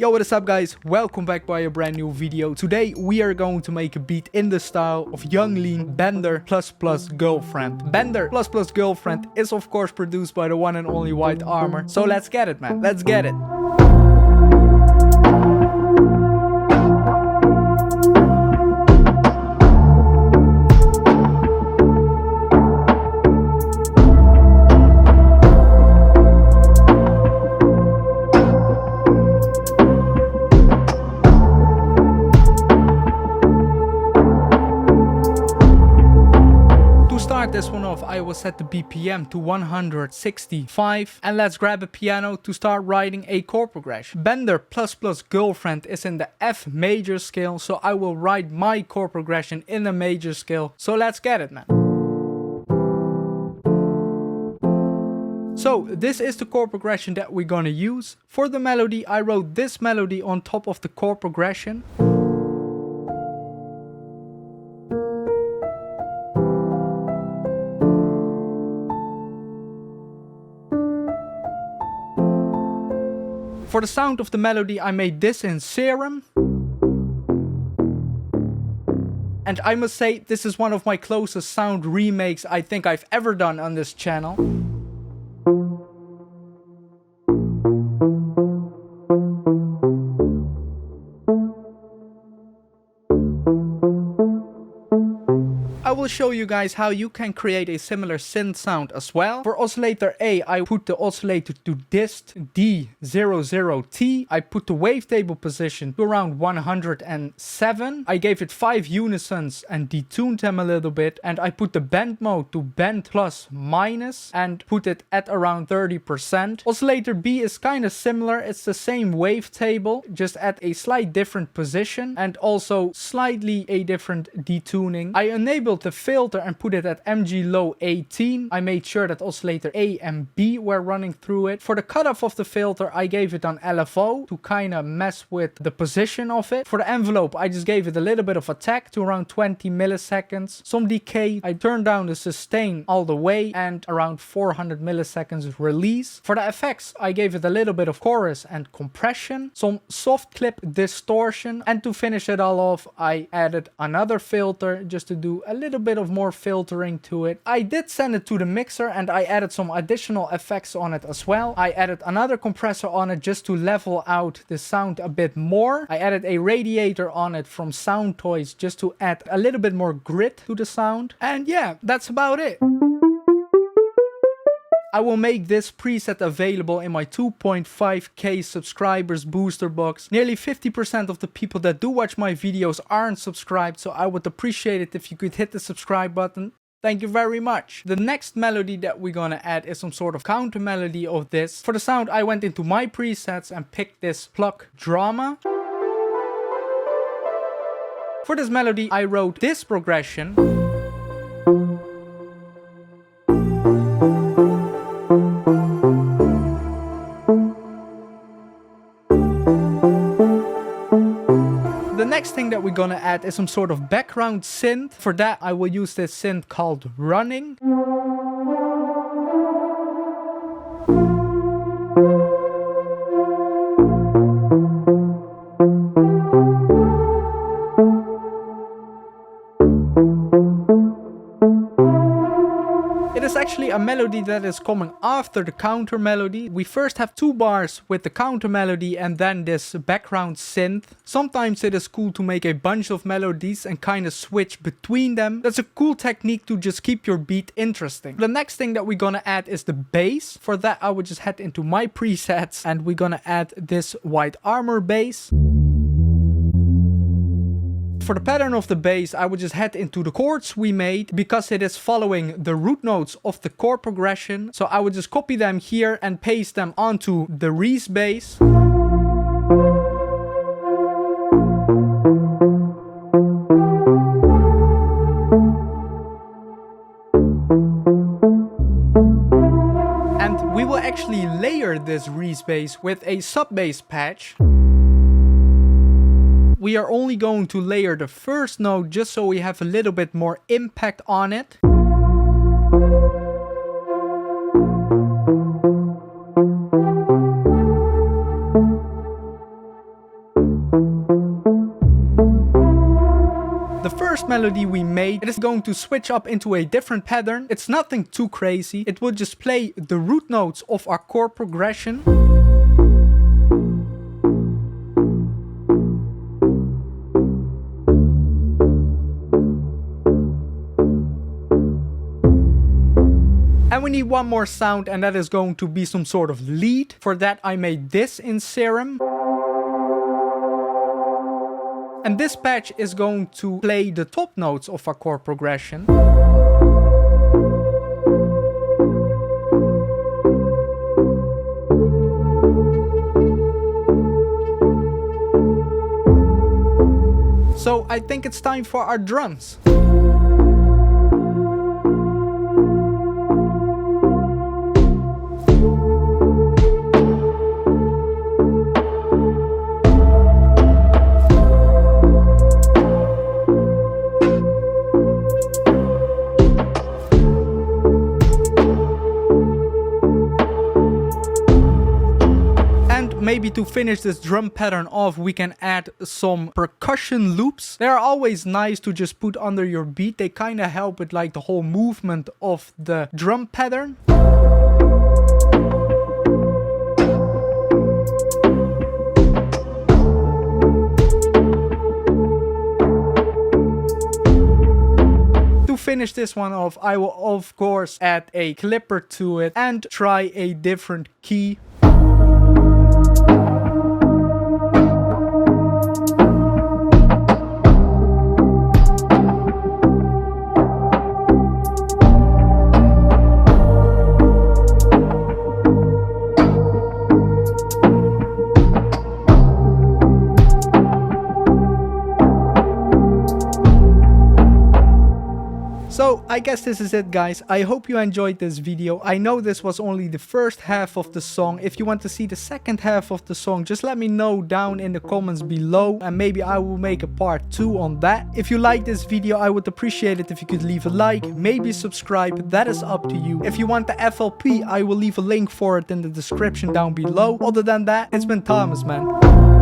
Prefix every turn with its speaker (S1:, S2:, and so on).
S1: Yo, what is up guys? Welcome back by a brand new video. Today we are going to make a beat in the style of Young Lean Bender ++ Girlfriend. Bender ++ Girlfriend is of course produced by the one and only whitearmor. So let's get it, man. Let's get it. This one off, I will set the BPM to 165 and let's grab a piano to start writing a chord progression. Bender ++ Girlfriend is in the F major scale, so I will write my chord progression in a major scale. So let's get it, man. So this is the chord progression that we're gonna use. For the melody, I wrote this melody on top of the chord progression. For the sound of the melody, I made this in Serum. And I must say, this is one of my closest sound remakes I think I've ever done on this channel. I will show you guys how you can create a similar synth sound as well. For oscillator A, I put the oscillator to dist D00T. I put the wavetable position to around 107. I gave it 5 unisons and detuned them a little bit. And I put the bend mode to bend plus minus and put it at around 30%. Oscillator B is kind of similar. It's the same wavetable, just at a slight different position and also slightly a different detuning. I enabled the filter and put it at MG low 18. I made sure that oscillator A and B were running through it. For the cutoff of the filter, I gave it on LFO to kind of mess with the position of it. For the envelope, I just gave it a little bit of attack to around 20 milliseconds. Some decay. I turned down the sustain all the way and around 400 milliseconds release. For the effects, I gave it a little bit of chorus and compression, some soft clip distortion, and to finish it all off, I added another filter just to do a little bit of more filtering to it. I did send it to the mixer and I added some additional effects on it as well. I added another compressor on it just to level out the sound a bit more. I added a radiator on it from Sound Toys just to add a little bit more grit to the sound. And yeah, that's about it. I will make this preset available in my 2.5k subscribers booster box. Nearly 50% of the people that do watch my videos aren't subscribed, so I would appreciate it if you could hit the subscribe button. Thank you very much. The next melody that we're gonna add is some sort of counter melody of this. For the sound, I went into my presets and picked this Pluck Drama. For this melody, I wrote this progression. The next thing that we're gonna add is some sort of background synth. For that, I will use this synth called Running. It is actually a melody that is coming after the counter melody. We first have 2 bars with the counter melody and then this background synth. Sometimes it is cool to make a bunch of melodies and kind of switch between them. That's a cool technique to just keep your beat interesting. The next thing that we're gonna add is the bass. For that, I would just head into my presets and we're gonna add this whitearmor bass. For the pattern of the bass, I would just head into the chords we made because it is following the root notes of the chord progression. So I would just copy them here and paste them onto the Reese bass. And we will actually layer this Reese bass with a sub bass patch. We are only going to layer the first note just so we have a little bit more impact on it. the first melody we made, it is going to switch up into a different pattern. It's nothing too crazy. It will just play the root notes of our chord progression. And we need one more sound, and that is going to be some sort of lead. For that I made this in Serum. And this patch is going to play the top notes of our chord progression. So I think it's time for our drums. Maybe to finish this drum pattern off, we can add some percussion loops. They are always nice to just put under your beat. They kind of help with like the whole movement of the drum pattern. To finish this one off, I will of course add a clipper to it and try a different key. So I guess this is it, guys. I hope you enjoyed this video. I know this was only the first half of the song. If you want to see the second half of the song, just let me know down in the comments below, and maybe I will make a part 2 on that. If you like this video, I would appreciate it if you could leave a like, maybe subscribe, that is up to you. If you want the FLP, I will leave a link for it in the description down below. Other than that, it's been Thomas, man.